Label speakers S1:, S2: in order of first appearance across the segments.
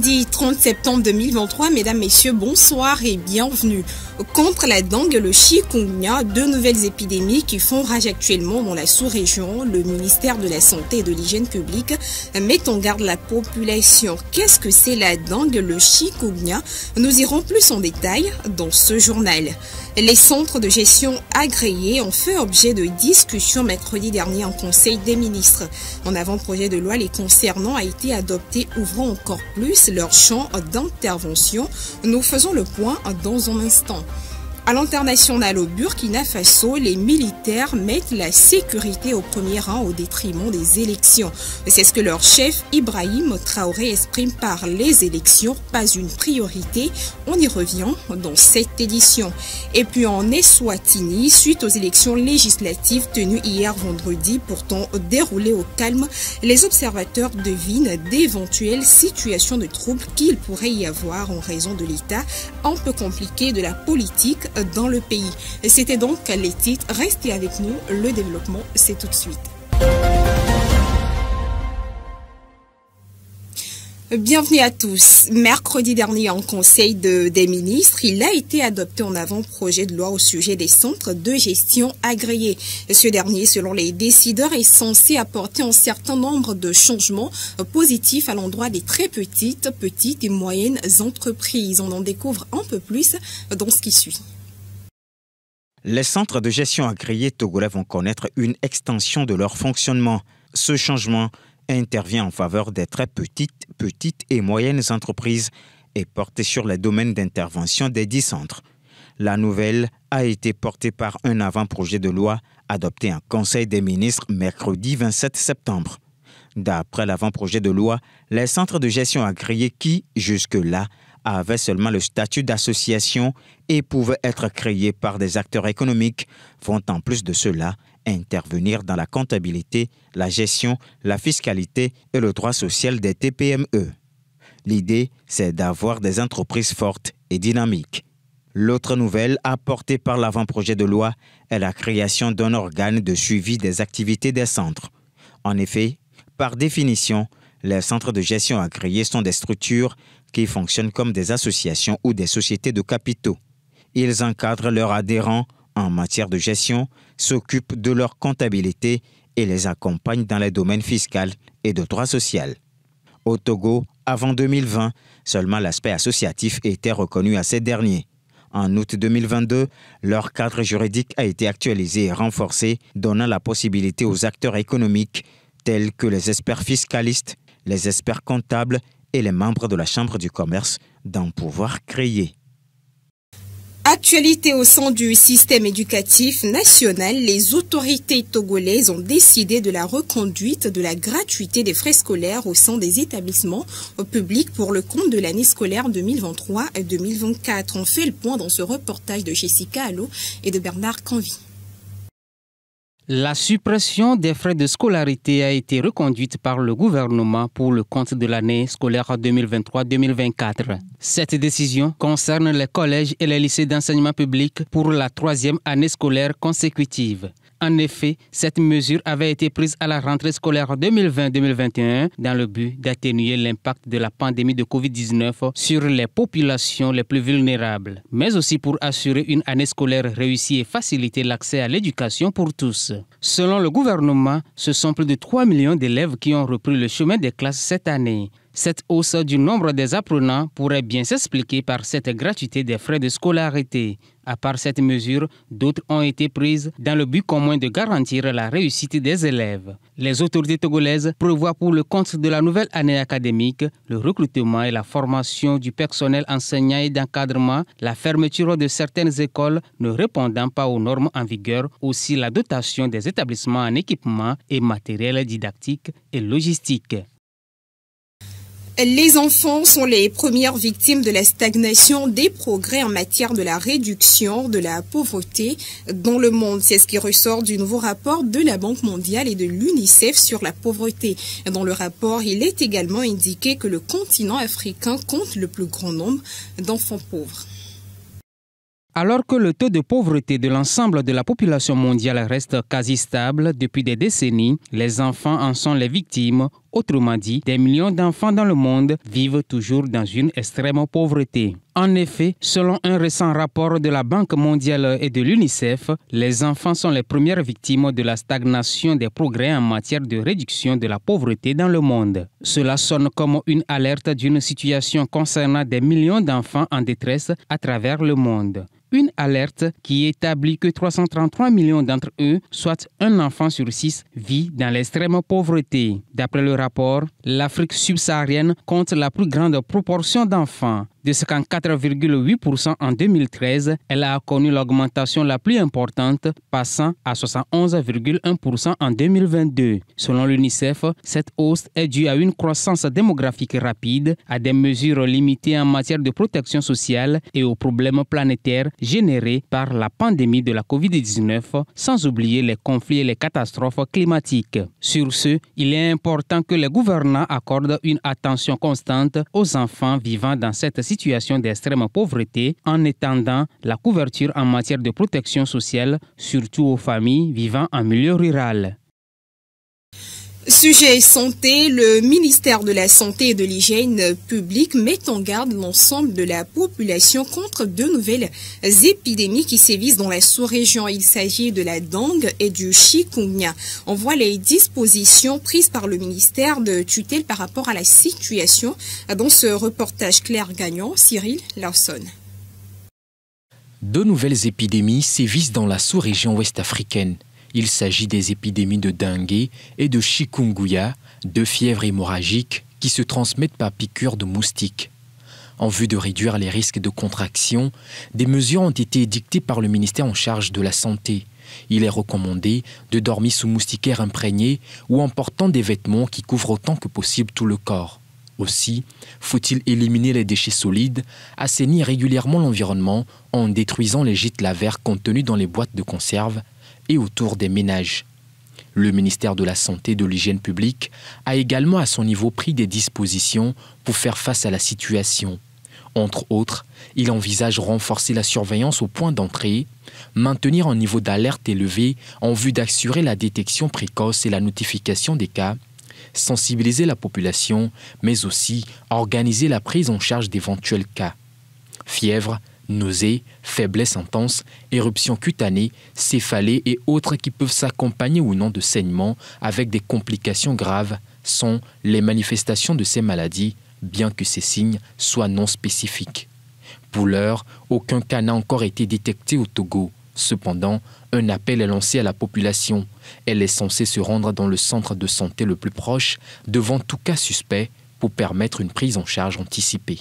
S1: Mercredi 30 septembre 2023, mesdames, messieurs, bonsoir et bienvenue. Contre la dengue et le chikungunya, deux nouvelles épidémies qui font rage actuellement dans la sous-région. Le ministère de la Santé et de l'Hygiène publique met en garde la population. Qu'est-ce que c'est la dengue, le chikungunya? Nous irons plus en détail dans ce journal. Les centres de gestion agréés ont fait objet de discussions mercredi dernier en Conseil des ministres. En avant-projet de loi les concernant a été adopté, ouvrant encore plus leur champ d'intervention. Nous faisons le point dans un instant. À l'international, au Burkina Faso, les militaires mettent la sécurité au premier rang au détriment des élections. C'est ce que leur chef Ibrahim Traoré exprime par les élections, pas une priorité. On y revient dans cette édition. Et puis en Eswatini, suite aux élections législatives tenues hier vendredi, pourtant déroulées au calme, les observateurs devinent d'éventuelles situations de troubles qu'il pourrait y avoir en raison de l'état un peu compliqué de la politique dans le pays. C'était donc les titres. Restez avec nous, le développement, c'est tout de suite. Bienvenue à tous. Mercredi dernier, en Conseil des ministres, il a été adopté en avant-projet de loi au sujet des centres de gestion agréés. Ce dernier, selon les décideurs, est censé apporter un certain nombre de changements positifs à l'endroit des très petites et moyennes entreprises. On en découvre un peu plus dans ce qui suit.
S2: Les centres de gestion agréés togolais vont connaître une extension de leur fonctionnement. Ce changement intervient en faveur des très petites et moyennes entreprises et porté sur les domaines d'intervention des 10 centres. La nouvelle a été portée par un avant-projet de loi adopté en Conseil des ministres mercredi 27 septembre. D'après l'avant-projet de loi, les centres de gestion agréés qui, jusque-là, avaient seulement le statut d'association et pouvaient être créés par des acteurs économiques, vont en plus de cela intervenir dans la comptabilité, la gestion, la fiscalité et le droit social des TPME. L'idée, c'est d'avoir des entreprises fortes et dynamiques. L'autre nouvelle apportée par l'avant-projet de loi est la création d'un organe de suivi des activités des centres. En effet, par définition, les centres de gestion agréés sont des structures qui fonctionnent comme des associations ou des sociétés de capitaux. Ils encadrent leurs adhérents en matière de gestion, s'occupent de leur comptabilité et les accompagnent dans les domaines fiscal et de droit social. Au Togo, avant 2020, seulement l'aspect associatif était reconnu à ces derniers. En août 2022, leur cadre juridique a été actualisé et renforcé, donnant la possibilité aux acteurs économiques, tels que les experts fiscalistes, les experts comptables et les membres de la Chambre du commerce, d'en pouvoir créer.
S1: Actualité au sein du système éducatif national, les autorités togolaises ont décidé de la reconduite de la gratuité des frais scolaires au sein des établissements publics pour le compte de l'année scolaire 2023-2024. On fait le point dans ce reportage de Jessica Allo et de Bernard Canvy.
S3: La suppression des frais de scolarité a été reconduite par le gouvernement pour le compte de l'année scolaire 2023-2024. Cette décision concerne les collèges et les lycées d'enseignement public pour la 3e année scolaire consécutive. En effet, cette mesure avait été prise à la rentrée scolaire 2020-2021 dans le but d'atténuer l'impact de la pandémie de Covid-19 sur les populations les plus vulnérables, mais aussi pour assurer une année scolaire réussie et faciliter l'accès à l'éducation pour tous. Selon le gouvernement, ce sont plus de 3 millions d'élèves qui ont repris le chemin des classes cette année. Cette hausse du nombre des apprenants pourrait bien s'expliquer par cette gratuité des frais de scolarité. À part cette mesure, d'autres ont été prises dans le but commun de garantir la réussite des élèves. Les autorités togolaises prévoient pour le compte de la nouvelle année académique le recrutement et la formation du personnel enseignant et d'encadrement, la fermeture de certaines écoles ne répondant pas aux normes en vigueur, aussi la dotation des établissements en équipement et matériel didactique et logistique.
S1: Les enfants sont les premières victimes de la stagnation des progrès en matière de la réduction de la pauvreté dans le monde. C'est ce qui ressort du nouveau rapport de la Banque mondiale et de l'UNICEF sur la pauvreté. Dans le rapport, il est également indiqué que le continent africain compte le plus grand nombre d'enfants pauvres.
S3: Alors que le taux de pauvreté de l'ensemble de la population mondiale reste quasi stable depuis des décennies, les enfants en sont les victimes Autrement dit, des millions d'enfants dans le monde vivent toujours dans une extrême pauvreté. En effet, selon un récent rapport de la Banque mondiale et de l'UNICEF, les enfants sont les premières victimes de la stagnation des progrès en matière de réduction de la pauvreté dans le monde. Cela sonne comme une alerte d'une situation concernant des millions d'enfants en détresse à travers le monde. Une alerte qui établit que 333 millions d'entre eux, soit un enfant sur 6, vit dans l'extrême pauvreté. D'après le rapport, l'Afrique subsaharienne compte la plus grande proportion d'enfants. De 54,8% en 2013, elle a connu l'augmentation la plus importante, passant à 71,1% en 2022. Selon l'UNICEF, cette hausse est due à une croissance démographique rapide, à des mesures limitées en matière de protection sociale et aux problèmes planétaires générés par la pandémie de la COVID-19, sans oublier les conflits et les catastrophes climatiques. Sur ce, il est important que les gouvernants accordent une attention constante aux enfants vivant dans cette situation d'extrême pauvreté en étendant la couverture en matière de protection sociale, surtout aux familles vivant en milieu rural.
S1: Sujet santé, le ministère de la Santé et de l'Hygiène publique met en garde l'ensemble de la population contre deux nouvelles épidémies qui sévissent dans la sous-région. Il s'agit de la dengue et du chikungunya. On voit les dispositions prises par le ministère de tutelle par rapport à la situation dans ce reportage Claire Gagnon, Cyril Lawson.
S4: Deux nouvelles épidémies sévissent dans la sous-région ouest-africaine. Il s'agit des épidémies de dengue et de chikungunya, deux fièvres hémorragiques qui se transmettent par piqûre de moustiques. En vue de réduire les risques de contraction, des mesures ont été édictées par le ministère en charge de la Santé. Il est recommandé de dormir sous moustiquaire imprégné ou en portant des vêtements qui couvrent autant que possible tout le corps. Aussi, faut-il éliminer les déchets solides, assainir régulièrement l'environnement en détruisant les gîtes lavaires contenus dans les boîtes de conserve et autour des ménages. Le ministère de la Santé et de l'Hygiène publique a également à son niveau pris des dispositions pour faire face à la situation. Entre autres, il envisage renforcer la surveillance au point d'entrée, maintenir un niveau d'alerte élevé en vue d'assurer la détection précoce et la notification des cas, sensibiliser la population, mais aussi organiser la prise en charge d'éventuels cas. Fièvre, nausées, faiblesse intense, éruptions cutanées, céphalées et autres qui peuvent s'accompagner ou non de saignements avec des complications graves sont les manifestations de ces maladies, bien que ces signes soient non spécifiques. Pour l'heure, aucun cas n'a encore été détecté au Togo. Cependant, un appel est lancé à la population. Elle est censée se rendre dans le centre de santé le plus proche devant tout cas suspect pour permettre une prise en charge anticipée.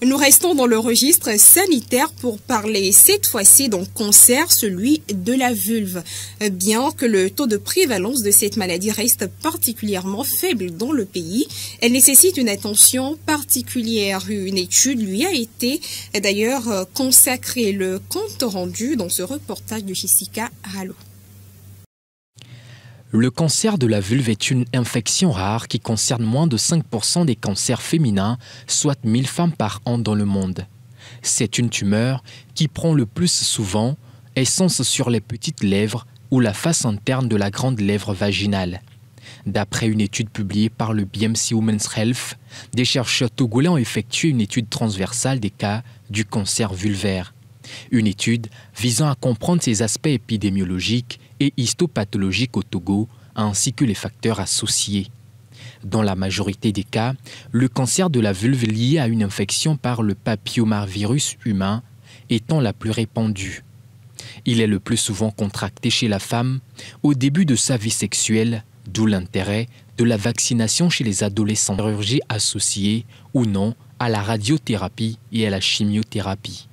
S1: Nous restons dans le registre sanitaire pour parler cette fois-ci d'un cancer, celui de la vulve. Bien que le taux de prévalence de cette maladie reste particulièrement faible dans le pays, elle nécessite une attention particulière. Une étude lui a été d'ailleurs consacrée. Le compte rendu dans ce reportage de Jessica Rallo.
S4: Le cancer de la vulve est une infection rare qui concerne moins de 5% des cancers féminins, soit 1000 femmes par an dans le monde. C'est une tumeur qui prend le plus souvent essence sur les petites lèvres ou la face interne de la grande lèvre vaginale. D'après une étude publiée par le BMC Women's Health, des chercheurs togolais ont effectué une étude transversale des cas du cancer vulvaire. Une étude visant à comprendre ses aspects épidémiologiques et histopathologiques au Togo, ainsi que les facteurs associés. Dans la majorité des cas, le cancer de la vulve lié à une infection par le papillomavirus humain étant la plus répandue. Il est le plus souvent contracté chez la femme au début de sa vie sexuelle, d'où l'intérêt de la vaccination chez les adolescents, chirurgie associée ou non à la radiothérapie et à la chimiothérapie.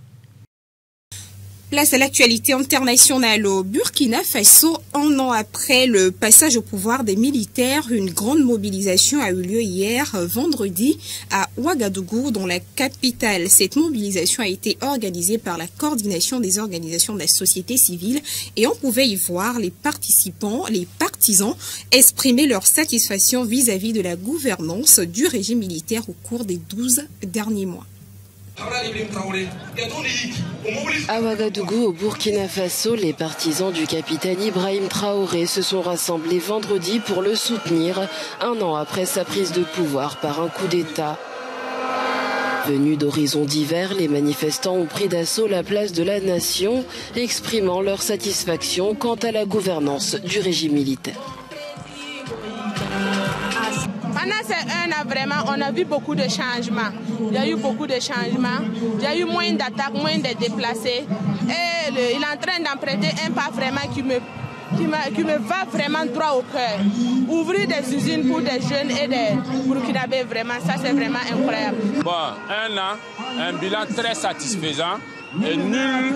S1: Place à l'actualité internationale au Burkina Faso. Un an après le passage au pouvoir des militaires, une grande mobilisation a eu lieu hier vendredi à Ouagadougou, dans la capitale. Cette mobilisation a été organisée par la coordination des organisations de la société civile et on pouvait y voir les participants, les partisans, exprimer leur satisfaction vis-à-vis de la gouvernance du régime militaire au cours des 12 derniers mois.
S5: À Ouagadougou, au Burkina Faso, les partisans du capitaine Ibrahim Traoré se sont rassemblés vendredi pour le soutenir, un an après sa prise de pouvoir par un coup d'État. Venus d'horizons divers, les manifestants ont pris d'assaut la place de la nation, exprimant leur satisfaction quant à la gouvernance du régime militaire.
S6: Pendant ces 1 an, vraiment, on a vu beaucoup de changements. Il y a eu beaucoup de changements. Il y a eu moins d'attaques, moins de déplacés. Et il est en train d'emprunter un pas vraiment qui me va vraiment droit au cœur. Ouvrir des usines pour des jeunes et des Burkinabés, vraiment, ça c'est vraiment incroyable.
S7: Bon, 1 an, un bilan très satisfaisant et nul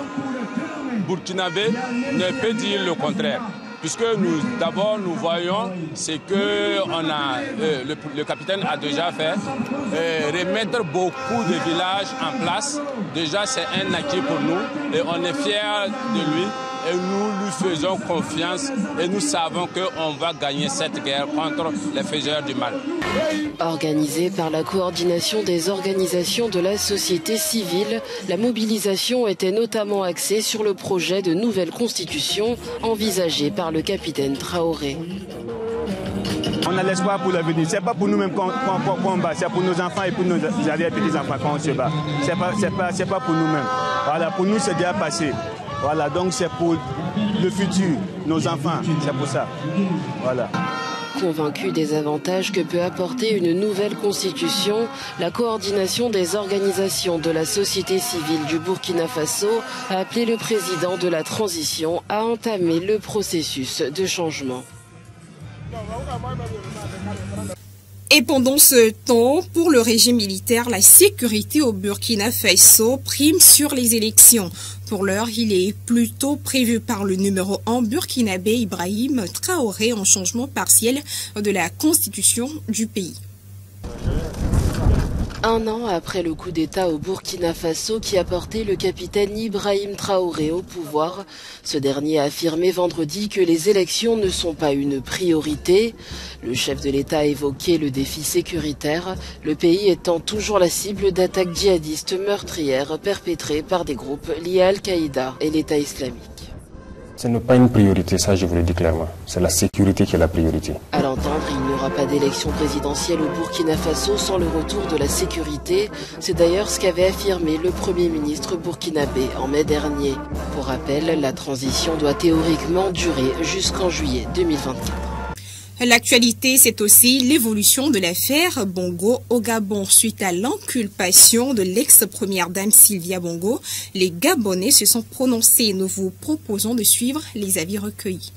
S7: Burkinabé ne peut dire le contraire. Puisque d'abord nous voyons ce que le capitaine a déjà fait, remettre beaucoup de villages en place. Déjà c'est un acquis pour nous et on est fiers de lui. Et nous lui faisons confiance et nous savons qu'on va gagner cette guerre contre les faiseurs du mal.
S5: Organisée par la coordination des organisations de la société civile, la mobilisation était notamment axée sur le projet de nouvelle constitution envisagé par le capitaine Traoré.
S8: On a l'espoir pour l'avenir. Ce n'est pas pour nous-mêmes qu'on bat, c'est pour nos enfants et pour nos arrière-petits-enfants qu'on se bat. C'est pas pour nous-mêmes. Voilà, pour nous, c'est déjà passé. Voilà, donc c'est pour le futur, nos enfants, c'est pour ça. Voilà.
S5: Convaincu des avantages que peut apporter une nouvelle constitution, la coordination des organisations de la société civile du Burkina Faso a appelé le président de la transition à entamer le processus de changement.
S1: Et pendant ce temps, pour le régime militaire, la sécurité au Burkina Faso prime sur les élections. Pour l'heure, il est plutôt prévu par le numéro 1 burkinabé Ibrahim Traoré en changement partiel de la constitution du pays.
S5: 1 an après le coup d'État au Burkina Faso qui a porté le capitaine Ibrahim Traoré au pouvoir, ce dernier a affirmé vendredi que les élections ne sont pas une priorité. Le chef de l'État a évoqué le défi sécuritaire, le pays étant toujours la cible d'attaques djihadistes meurtrières perpétrées par des groupes liés à Al-Qaïda et l'État islamique.
S9: Ce n'est pas une priorité, ça je vous le dis clairement. C'est la sécurité qui est la priorité.
S5: À l'entendre, il n'y aura pas d'élection présidentielle au Burkina Faso sans le retour de la sécurité. C'est d'ailleurs ce qu'avait affirmé le Premier ministre burkinabé en mai dernier. Pour rappel, la transition doit théoriquement durer jusqu'en juillet 2024.
S1: L'actualité, c'est aussi l'évolution de l'affaire Bongo au Gabon. Suite à l'inculpation de l'ex-première dame Sylvia Bongo, les Gabonais se sont prononcés. Nous vous proposons de suivre les avis recueillis.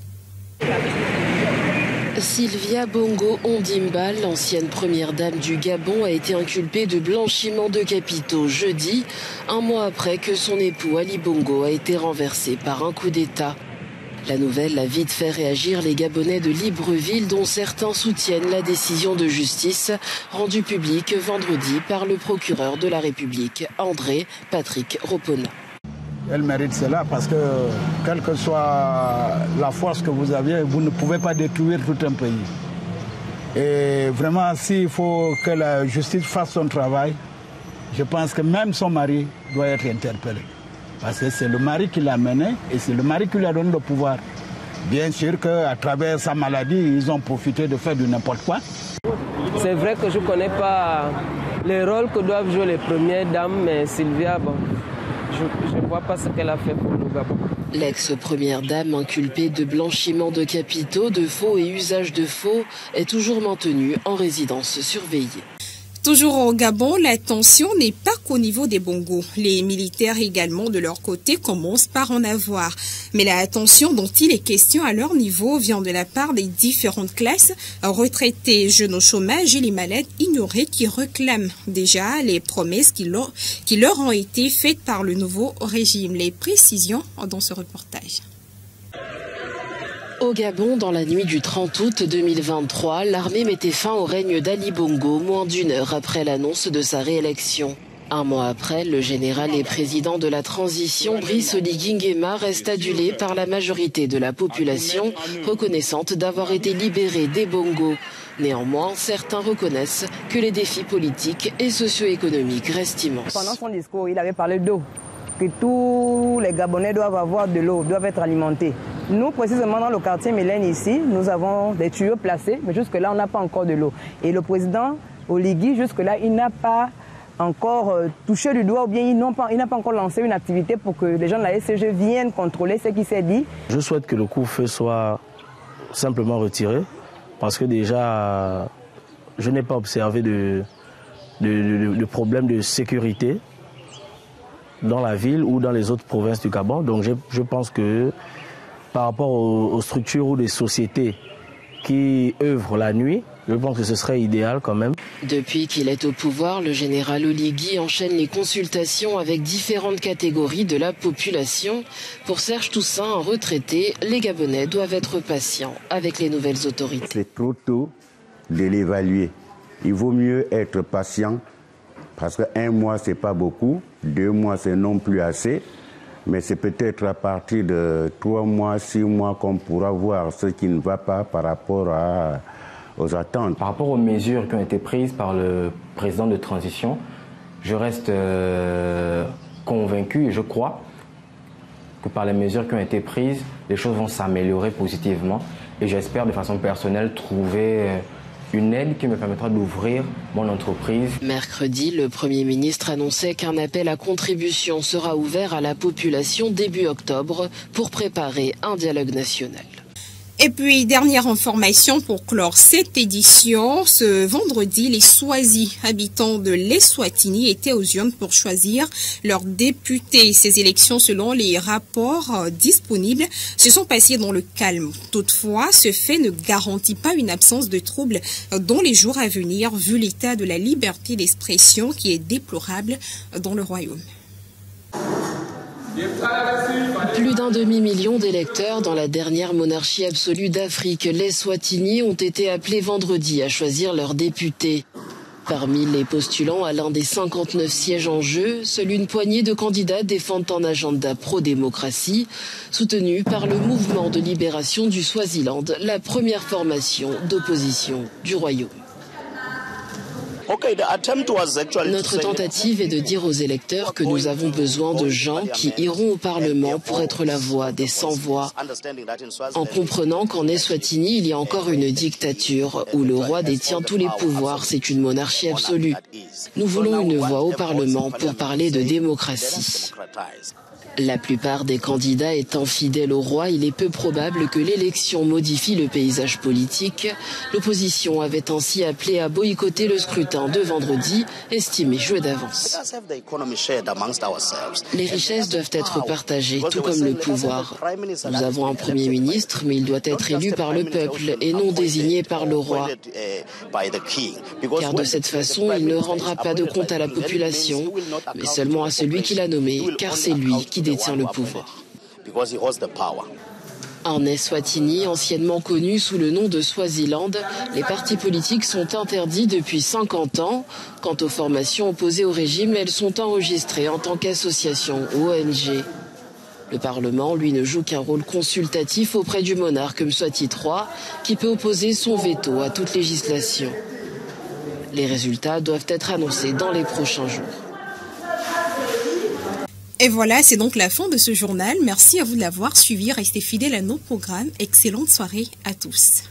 S5: Sylvia Bongo Ondimba, l'ancienne première dame du Gabon, a été inculpée de blanchiment de capitaux jeudi, 1 mois après que son époux Ali Bongo a été renversé par un coup d'État. La nouvelle a vite fait réagir les Gabonais de Libreville, dont certains soutiennent la décision de justice rendue publique vendredi par le procureur de la République, André Patrick Ropona.
S10: Elle mérite cela parce que, quelle que soit la force que vous avez, vous ne pouvez pas détruire tout un pays. Et vraiment, s'il faut que la justice fasse son travail, je pense que même son mari doit être interpellé. Parce que c'est le mari qui l'a mené et c'est le mari qui lui a donné le pouvoir. Bien sûr qu'à travers sa maladie, ils ont profité de faire du n'importe quoi.
S11: C'est vrai que je ne connais pas les rôles que doivent jouer les premières dames, mais Sylvia, bon, je ne vois pas ce qu'elle a fait pour le Gabon.
S5: L'ex-première dame inculpée de blanchiment de capitaux, de faux et usage de faux est toujours maintenue en résidence surveillée.
S1: Toujours au Gabon, la tension n'est pas qu'au niveau des Bongos. Les militaires également de leur côté commencent par en avoir. Mais la tension dont il est question à leur niveau vient de la part des différentes classes, retraités, jeunes au chômage et les malades ignorés qui réclament déjà les promesses qui leur ont été faites par le nouveau régime. Les précisions dans ce reportage.
S5: Au Gabon, dans la nuit du 30 août 2023, l'armée mettait fin au règne d'Ali Bongo moins d'1 heure après l'annonce de sa réélection. 1 mois après, le général et président de la transition, Brice Oligui Nguema, reste adulé par la majorité de la population, reconnaissante d'avoir été libéré des Bongo. Néanmoins, certains reconnaissent que les défis politiques et socio-économiques restent immenses.
S12: Pendant son discours, il avait parlé d'eau, que tous les Gabonais doivent avoir de l'eau, doivent être alimentés. Nous, précisément dans le quartier Mélène ici, nous avons des tuyaux placés, mais jusque-là, on n'a pas encore de l'eau. Et le président Oligui, jusque-là, il n'a pas encore touché du doigt ou bien il n'a pas encore lancé une activité pour que les gens de la SCG viennent contrôler ce qui s'est dit.
S13: Je souhaite que le couvre-feu soit simplement retiré parce que déjà, je n'ai pas observé de problème de sécurité dans la ville ou dans les autres provinces du Gabon. Donc je pense que par rapport aux structures ou des sociétés qui œuvrent la nuit, je pense que ce serait idéal quand même.
S5: Depuis qu'il est au pouvoir, le général Oligui enchaîne les consultations avec différentes catégories de la population. Pour Serge Toussaint, un retraité, les Gabonais doivent être patients avec les nouvelles autorités.
S14: C'est trop tôt de l'évaluer. Il vaut mieux être patient parce qu'un mois, c'est pas beaucoup. 2 mois, c'est non plus assez. Mais c'est peut-être à partir de 3 mois, 6 mois qu'on pourra voir ce qui ne va pas par rapport aux attentes.
S9: Par rapport aux mesures qui ont été prises par le président de transition, je reste convaincu et je crois que par les mesures qui ont été prises, les choses vont s'améliorer positivement. Et j'espère de façon personnelle trouver une aide qui me permettra d'ouvrir mon entreprise.
S5: Mercredi, le Premier ministre annonçait qu'un appel à contribution sera ouvert à la population début octobre pour préparer un dialogue national.
S1: Et puis, dernière information pour clore cette édition. Ce vendredi, les Swazis, habitants de l'Eswatini, étaient aux urnes pour choisir leurs députés. Ces élections, selon les rapports disponibles, se sont passées dans le calme. Toutefois, ce fait ne garantit pas une absence de troubles dans les jours à venir, vu l'état de la liberté d'expression qui est déplorable dans le royaume.
S5: Plus d'un demi-million d'électeurs dans la dernière monarchie absolue d'Afrique, les Swatini, ont été appelés vendredi à choisir leurs députés. Parmi les postulants à l'un des 59 sièges en jeu, seule une poignée de candidats défendent un agenda pro-démocratie, soutenu par le mouvement de libération du Swaziland, la première formation d'opposition du royaume. Notre tentative est de dire aux électeurs que nous avons besoin de gens qui iront au Parlement pour être la voix des sans-voix. En comprenant qu'en Eswatini, il y a encore une dictature où le roi détient tous les pouvoirs, c'est une monarchie absolue. Nous voulons une voix au Parlement pour parler de démocratie. La plupart des candidats étant fidèles au roi, il est peu probable que l'élection modifie le paysage politique. L'opposition avait ainsi appelé à boycotter le scrutin de vendredi, estimé joué d'avance. Les richesses doivent être partagées, tout comme le pouvoir. Nous avons un Premier ministre, mais il doit être élu par le peuple et non désigné par le roi. Car de cette façon, il ne rendra pas de compte à la population, mais seulement à celui qui l'a nommé, car c'est lui qui détient le pouvoir. En Eswatini, anciennement connu sous le nom de Swaziland, les partis politiques sont interdits depuis 50 ans. Quant aux formations opposées au régime, elles sont enregistrées en tant qu'associations ou ONG. Le Parlement, lui, ne joue qu'un rôle consultatif auprès du monarque Mswati III, qui peut opposer son veto à toute législation. Les résultats doivent être annoncés dans les prochains jours.
S1: Et voilà, c'est donc la fin de ce journal. Merci à vous de l'avoir suivi. Restez fidèles à nos programmes. Excellente soirée à tous.